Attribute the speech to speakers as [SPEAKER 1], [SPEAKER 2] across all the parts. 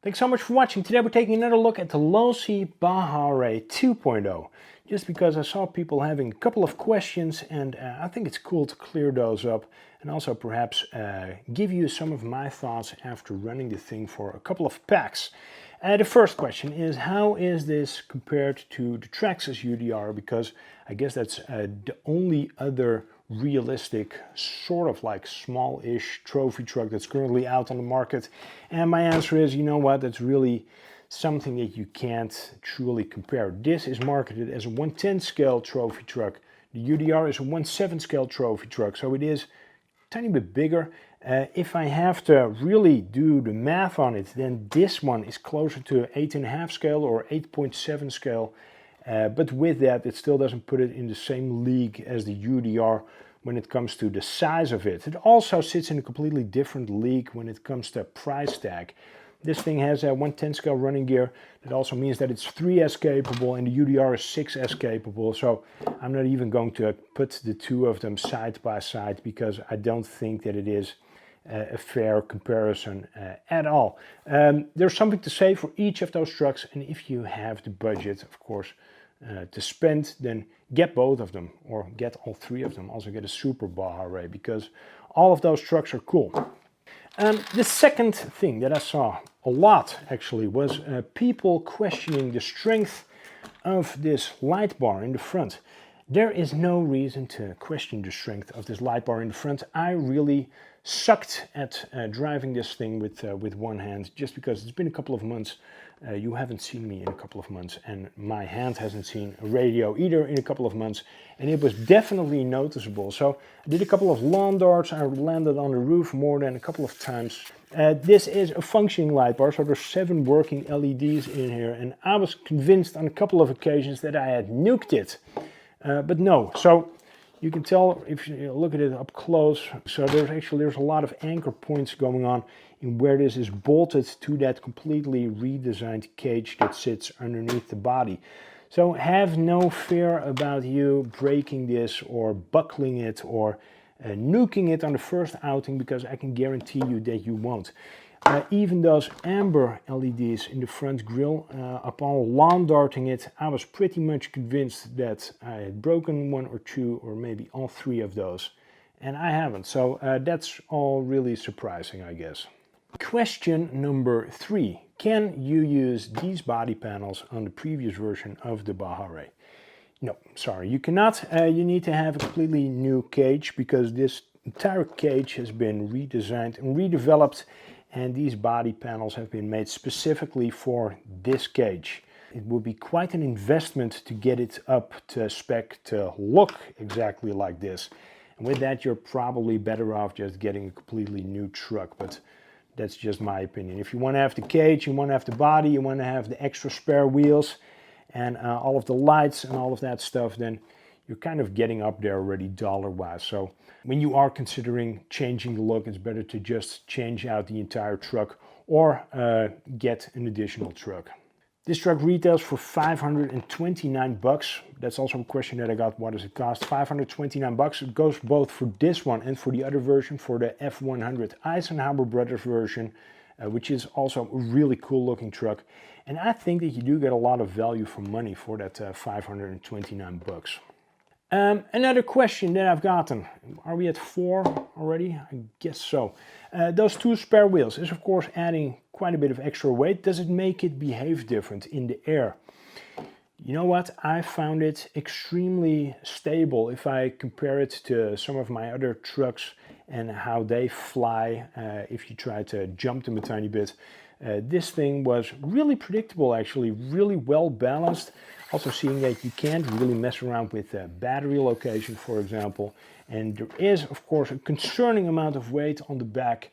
[SPEAKER 1] Thanks so much for watching. Today we're taking another look at the Losi Baja Ray 2.0. Just because I saw people having a couple of questions and I think it's cool to clear those up and also perhaps give you some of my thoughts after running the thing for a couple of packs. The first question is, how is this compared to the Traxxas UDR? Because I guess that's the only other realistic, sort of like small-ish trophy truck that's currently out on the market. And my answer is, you know what, that's really something that you can't truly compare. This is marketed as a 110 scale trophy truck. The UDR is a 1/7 scale trophy truck, so it is a tiny bit bigger. If I have to really do the math on it, then this one is closer to 8.5 scale or 8.7 scale. But with that, it still doesn't put it in the same league as the UDR when it comes to the size of it. It also sits in a completely different league when it comes to price tag. This thing has a 110 scale running gear. That also means that it's 3S capable and the UDR is 6S capable. So I'm not even going to put the two of them side by side because I don't think that it is a fair comparison at all. There's something to say for each of those trucks, and if you have the budget, of course, to spend, then get both of them or get all three of them. Also get a Super Baja Ray because all of those trucks are cool. The second thing that I saw a lot actually was people questioning the strength of this light bar in the front. There is no reason to question the strength of this light bar in the front. I really sucked at driving this thing with one hand just because it's been a couple of months. You haven't seen me in a couple of months and my hand hasn't seen a radio either in a couple of months, and it was definitely noticeable. So I did a couple of lawn darts. I landed on the roof more than a couple of times. This is a functioning light bar, so there's 7 working LEDs in here, and I was convinced on a couple of occasions that I had nuked it. But no, so you can tell if you look at it up close. So there's a lot of anchor points going on in where this is bolted to that completely redesigned cage that sits underneath the body. So have no fear about you breaking this or buckling it or nuking it on the first outing, because I can guarantee you that you won't. Even those amber LEDs in the front grille, upon lawn darting it, I was pretty much convinced that I had broken 1 or 2 or maybe all 3 of those, and I haven't. So that's all really surprising, I guess. Question number 3. Can you use these body panels on the previous version of the Baja Ray? No, sorry, you cannot. You need to have a completely new cage because this entire cage has been redesigned and redeveloped, and these body panels have been made specifically for this cage. It will be quite an investment to get it up to spec to look exactly like this. And with that, you're probably better off just getting a completely new truck, but that's just my opinion. If you want to have the cage, you want to have the body, you want to have the extra spare wheels and all of the lights and all of that stuff, then you're kind of getting up there already dollar-wise. So when you are considering changing the look, it's better to just change out the entire truck or get an additional truck. This truck retails for 529 bucks. That's also a question that I got. What does it cost? 529 bucks. It goes both for this one and for the other version, for the F100 Eisenhower Brothers version, which is also a really cool looking truck. And I think that you do get a lot of value for money for that 529 bucks. Another question that I've gotten, are we at 4 already? I guess so. Those 2 spare wheels is of course adding quite a bit of extra weight. Does it make it behave different in the air? You know what, I found it extremely stable if I compare it to some of my other trucks and how they fly if you try to jump them a tiny bit. This thing was really predictable, actually, really well balanced. Also seeing that you can't really mess around with battery location, for example. And there is, of course, a concerning amount of weight on the back.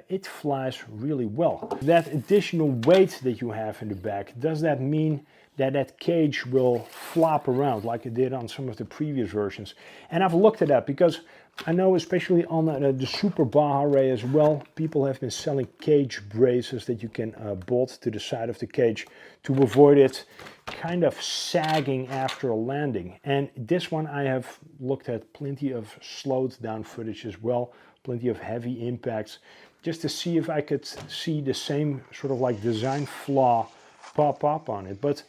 [SPEAKER 1] It flies really well. That additional weight that you have in the back, does that mean that that cage will flop around like it did on some of the previous versions? And I've looked at that because I know, especially on the Super Baja Ray as well, people have been selling cage braces that you can bolt to the side of the cage to avoid it kind of sagging after a landing. And this one, I have looked at plenty of slowed down footage as well, plenty of heavy impacts. just to see if I could see the same sort of like design flaw pop up on it, but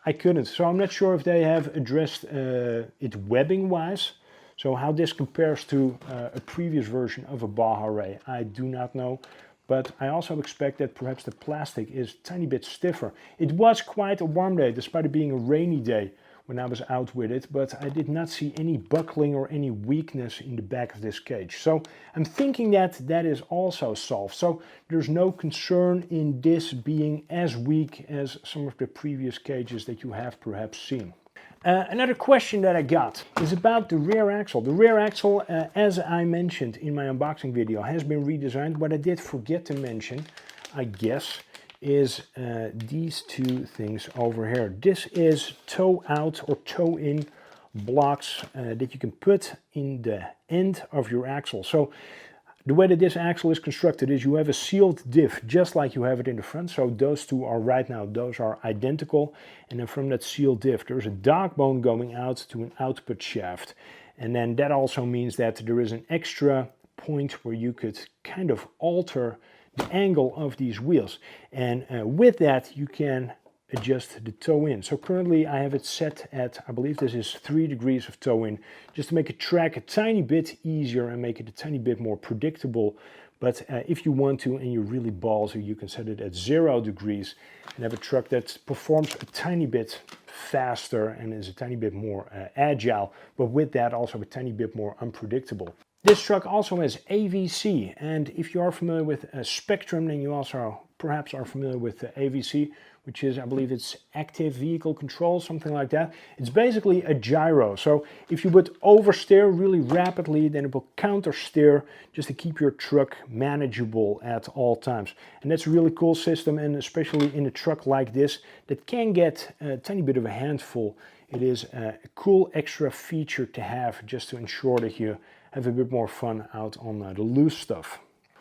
[SPEAKER 1] I couldn't. So I'm not sure if they have addressed it webbing wise. So how this compares to a previous version of a Baja Ray, I do not know. But I also expect that perhaps the plastic is a tiny bit stiffer. It was quite a warm day, despite it being a rainy day when I was out with it, but I did not see any buckling or any weakness in the back of this cage. So I'm thinking that that is also solved. So there's no concern in this being as weak as some of the previous cages that you have perhaps seen. Another question that I got is about the rear axle. The rear axle, as I mentioned in my unboxing video, has been redesigned. What I did forget to mention, I guess, is these two things over here. This is toe out or toe in blocks that you can put in the end of your axle. So the way that this axle is constructed is you have a sealed diff, just like you have it in the front. So those two are right now, those are identical. And then from that sealed diff, there's a dog bone going out to an output shaft. And then that also means that there is an extra point where you could kind of alter the angle of these wheels. And with that, you can adjust the toe in. So currently I have it set at, I believe this is 3 degrees of toe in, just to make it track a tiny bit easier and make it a tiny bit more predictable. But if you want to and you're really ballsy, you can set it at 0 degrees and have a truck that performs a tiny bit faster and is a tiny bit more agile, but with that also a tiny bit more unpredictable. This truck also has AVC, and if you are familiar with Spectrum, then you also perhaps are familiar with AVC, which is, I believe it's active vehicle control, something like that. It's basically a gyro. So if you would oversteer really rapidly, then it will counter steer just to keep your truck manageable at all times. And that's a really cool system, and especially in a truck like this that can get a tiny bit of a handful, it is a cool extra feature to have just to ensure that you have a bit more fun out on the loose stuff.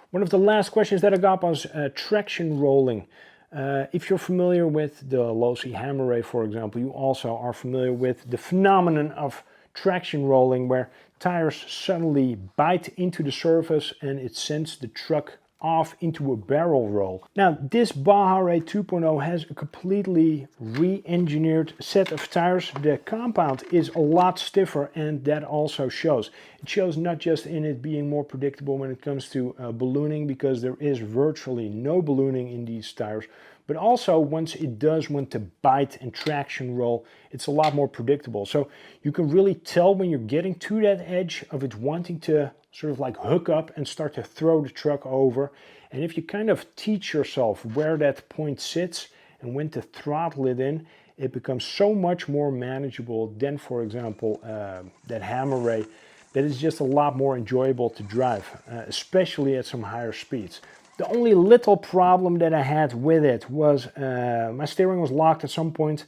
[SPEAKER 1] One of the last questions that I got was traction rolling. If you're familiar with the Losi Baja Ray, for example, you also are familiar with the phenomenon of traction rolling, where tires suddenly bite into the surface and it sends the truck off into a barrel roll. Now, this Baja Ray 2.0 has a completely re-engineered set of tires. The compound is a lot stiffer, and that also shows. It shows not just in it being more predictable when it comes to ballooning, because there is virtually no ballooning in these tires, but also once it does want to bite and traction roll, it's a lot more predictable. So you can really tell when you're getting to that edge of it wanting to sort of like hook up and start to throw the truck over. And if you kind of teach yourself where that point sits and when to throttle it in, it becomes so much more manageable than, for example, that Baja Ray, that is just a lot more enjoyable to drive, especially at some higher speeds. The only little problem that I had with it was my steering was locked at some point,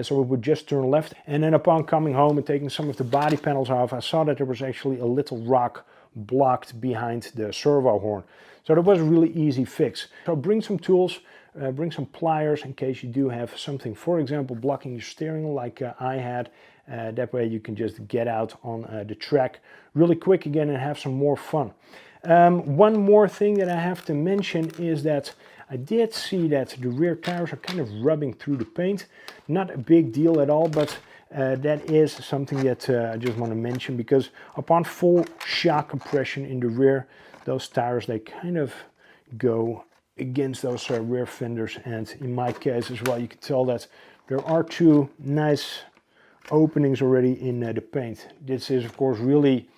[SPEAKER 1] so it would just turn left. And then upon coming home and taking some of the body panels off, I saw that there was actually a little rock blocked behind the servo horn. So that was a really easy fix. So bring some tools, bring some pliers in case you do have something, for example, blocking your steering like I had. That way you can just get out on the track really quick again and have some more fun. One more thing that I have to mention is that I did see that the rear tires are kind of rubbing through the paint. Not a big deal at all, but that is something that I just want to mention, because upon full shock compression in the rear, those tires, they kind of go against those rear fenders. And in my case as well, you can tell that there are two nice openings already in the paint. This is of course really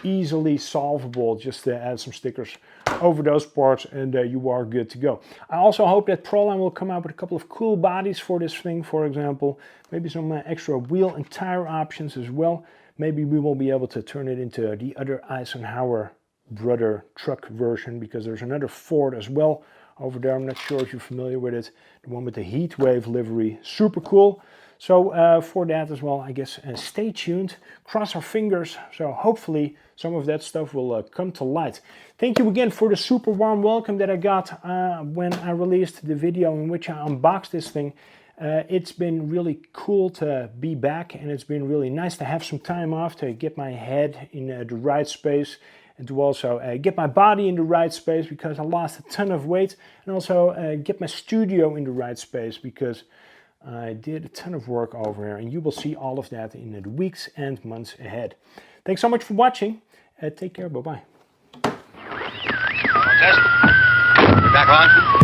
[SPEAKER 1] easily solvable, just to add some stickers over those parts and you are good to go. I also hope that Proline will come out with a couple of cool bodies for this thing, for example, maybe some extra wheel and tire options as well. Maybe we will be able to turn it into the other Eisenhower brother truck version, because there's another Ford as well over there. I'm not sure if you're familiar with it, the one with the Heatwave livery, super cool. So for that as well, I guess stay tuned, cross our fingers, so hopefully some of that stuff will come to light. Thank you again for the super warm welcome that I got when I released the video in which I unboxed this thing. It's been really cool to be back, and it's been really nice to have some time off to get my head in the right space and to also get my body in the right space because I lost a ton of weight, and also get my studio in the right space because I did a ton of work over here, and you will see all of that in the weeks and months ahead. Thanks so much for watching. Take care. Bye-bye.
[SPEAKER 2] Test. We're back on.